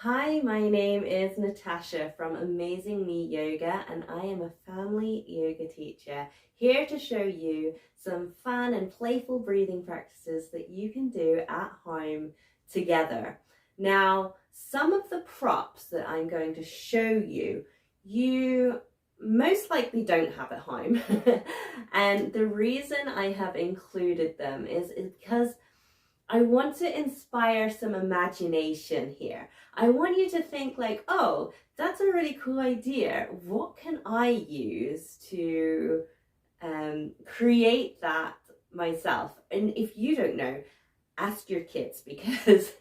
Hi, my name is Natasha from Amazing Me Yoga, and I am a family yoga teacher here to show you some fun and playful breathing practices that you can do at home together. Now, some of the props that I'm going to show you, you most likely don't have at home. And the reason I have included them is because I want to inspire some imagination here. I want you to think like, oh, that's a really cool idea. What can I use to create that myself? And if you don't know, ask your kids because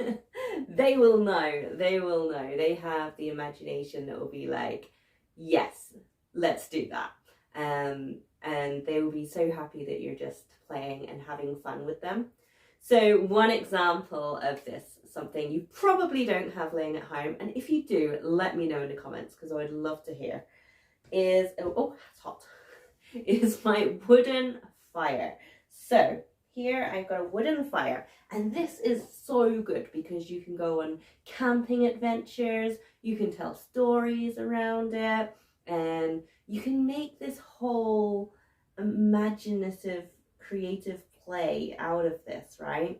they will know. They will know. They have the imagination that will be like, yes, let's do that. And they will be so happy that you're just playing and having fun with them. So one example of this, something you probably don't have laying at home, and if you do, let me know in the comments because I would love to hear, is, oh, it's hot, is my wooden fire. So here I've got a wooden fire, and this is so good because you can go on camping adventures, you can tell stories around it, and you can make this whole imaginative, creative play out of this, right?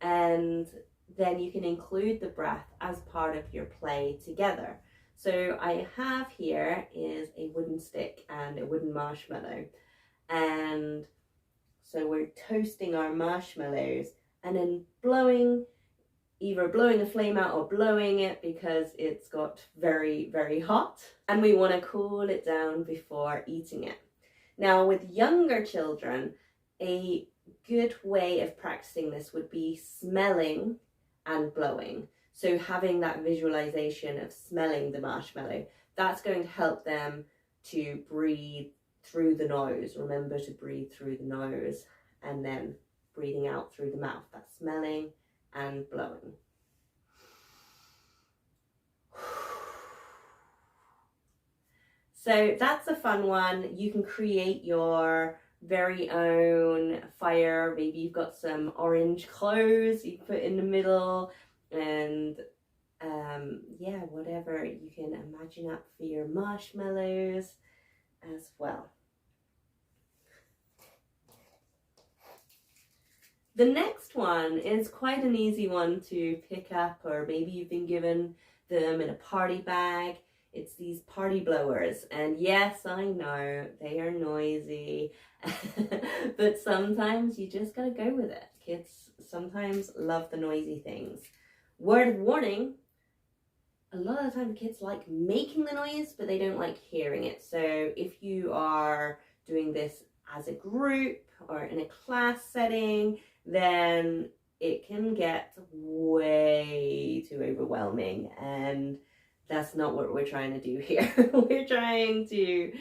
And then you can include the breath as part of your play together. So I have here is a wooden stick and a wooden marshmallow. And so we're toasting our marshmallows and then either blowing a flame out or blowing it because it's got very, very hot. And we want to cool it down before eating it. Now with younger children, a good way of practicing this would be smelling and blowing. So having that visualization of smelling the marshmallow, that's going to help them to breathe through the nose. Remember to breathe through the nose and then breathing out through the mouth. That's smelling and blowing. So that's a fun one. You can create your very own fire. Maybe you've got some orange clothes you put in the middle, and yeah, whatever you can imagine up for your marshmallows as well. The next one is quite an easy one to pick up, or maybe you've been given them in a party bag. It's these party blowers, and yes, I know they are noisy, but sometimes you just gotta go with it. Kids sometimes love the noisy things. Word of warning, a lot of the time kids like making the noise, but they don't like hearing it. So if you are doing this as a group or in a class setting, then it can get way too overwhelming, and that's not what we're trying to do here. We're trying to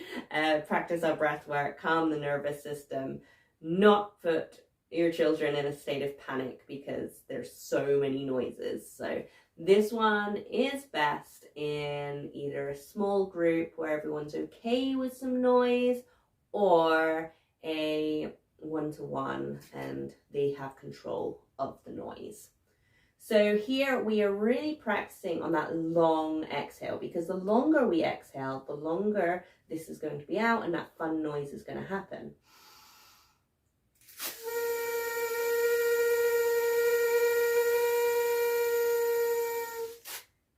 practice our breath work, calm the nervous system, not put your children in a state of panic because there's so many noises. So this one is best in either a small group where everyone's okay with some noise, or a one-to-one and they have control of the noise. So here we are really practicing on that long exhale, because the longer we exhale, the longer this is going to be out and that fun noise is going to happen.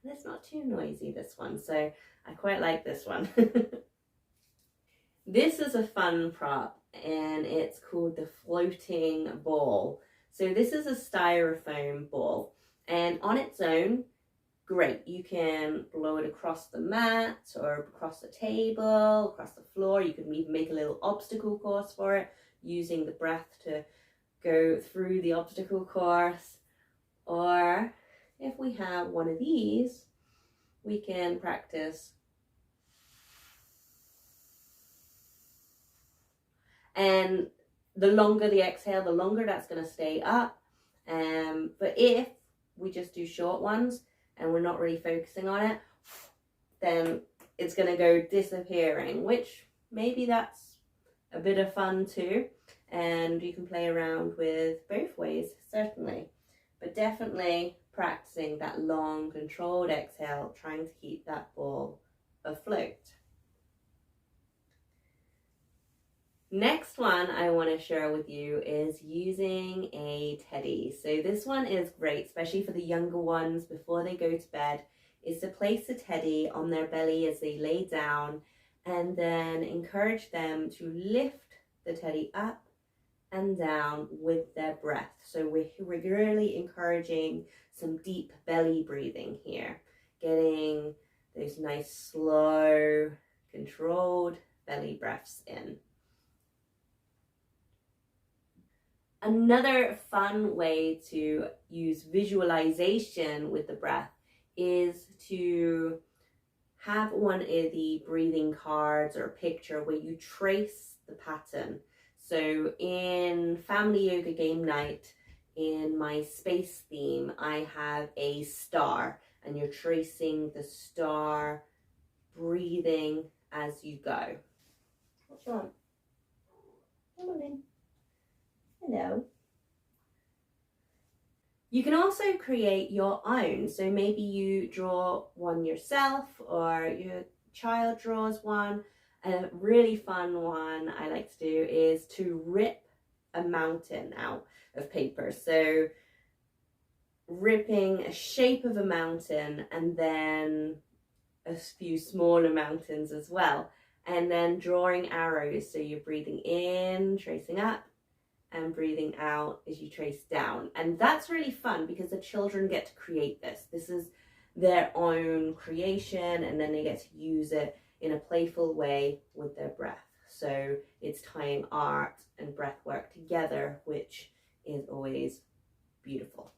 And it's not too noisy, this one, so I quite like this one. This is a fun prop, and it's called the floating ball. So this is a styrofoam ball, and on its own, great. You can blow it across the mat or across the table, across the floor. You can even make a little obstacle course for it, using the breath to go through the obstacle course. Or if we have one of these, we can practice. And the longer the exhale, the longer that's going to stay up. But if we just do short ones and we're not really focusing on it, then it's going to go disappearing, which maybe that's a bit of fun too. And you can play around with both ways, certainly. But definitely practicing that long controlled exhale, trying to keep that ball afloat. Next one I want to share with you is using a teddy. So this one is great, especially for the younger ones before they go to bed, is to place a teddy on their belly as they lay down and then encourage them to lift the teddy up and down with their breath. So we're really encouraging some deep belly breathing here, getting those nice, slow, controlled belly breaths in. Another fun way to use visualization with the breath is to have one of the breathing cards or picture where you trace the pattern. So in family yoga game night, in my space theme, I have a star, and you're tracing the star, breathing as you go. What you want? Come on in. Hello. You can also create your own. So maybe you draw one yourself or your child draws one. A really fun one I like to do is to rip a mountain out of paper. So ripping a shape of a mountain and then a few smaller mountains as well. And then drawing arrows. So you're breathing in, tracing up, and breathing out as you trace down. And that's really fun because the children get to create this. This is their own creation, and then they get to use it in a playful way with their breath. So it's tying art and breath work together, which is always beautiful.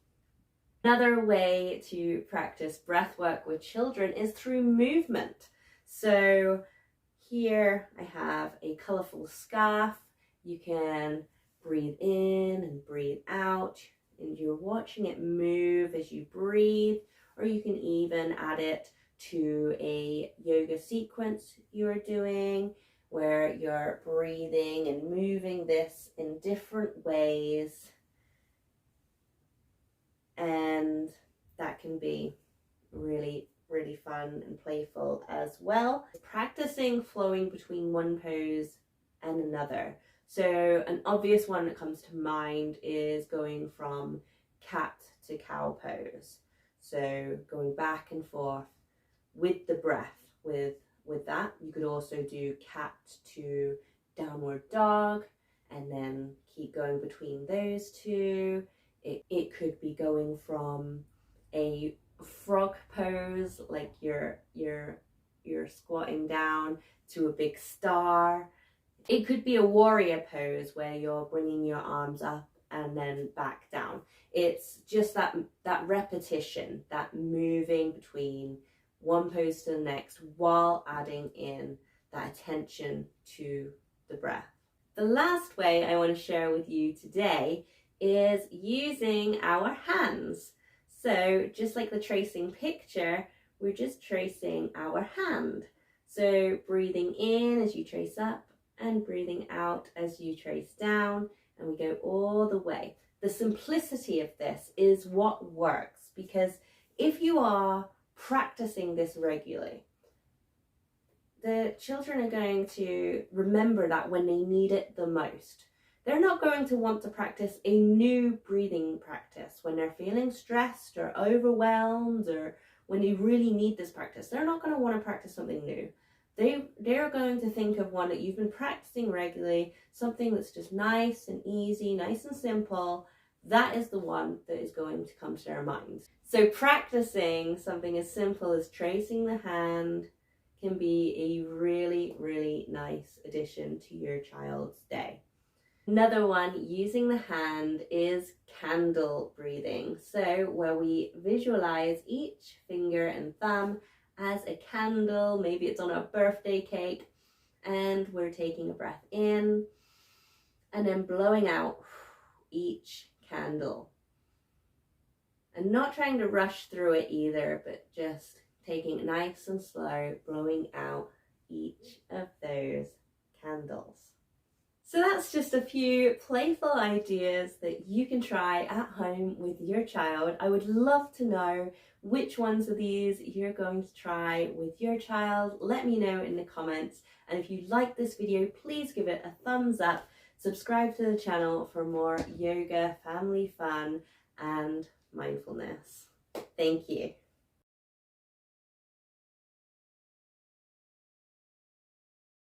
Another way to practice breath work with children is through movement. So here I have a colorful scarf. You can breathe in and breathe out, and you're watching it move as you breathe, or you can even add it to a yoga sequence you're doing where you're breathing and moving this in different ways, and that can be really fun and playful as well. Practicing flowing between one pose and another. So an obvious one that comes to mind is going from cat to cow pose. So going back and forth with the breath with that. You could also do cat to downward dog and then keep going between those two. It could be going from a frog pose, like you're squatting down, to a big star. It could be a warrior pose where you're bringing your arms up and then back down. It's just that repetition, that moving between one pose to the next while adding in that attention to the breath. The last way I want to share with you today is using our hands. So just like the tracing picture, we're just tracing our hand. So breathing in as you trace up and breathing out as you trace down, and we go all the way. The simplicity of this is what works, because if you are practicing this regularly, the children are going to remember that when they need it the most. They're not going to want to practice a new breathing practice when they're feeling stressed or overwhelmed, or when they really need this practice. They're not going to want to practice something new. They're going to think of one that you've been practicing regularly, something that's just nice and easy, nice and simple. That is the one that is going to come to their minds. So practicing something as simple as tracing the hand can be a really nice addition to your child's day. Another one using the hand is candle breathing. So where we visualize each finger and thumb as a candle, maybe it's on a birthday cake, and we're taking a breath in and then blowing out each candle. And not trying to rush through it either, but just taking it nice and slow, blowing out each of those candles. So that's just a few playful ideas that you can try at home with your child. I would love to know which ones of these you're going to try with your child. Let me know in the comments. And if you like this video, please give it a thumbs up. Subscribe to the channel for more yoga, family fun, and mindfulness. Thank you.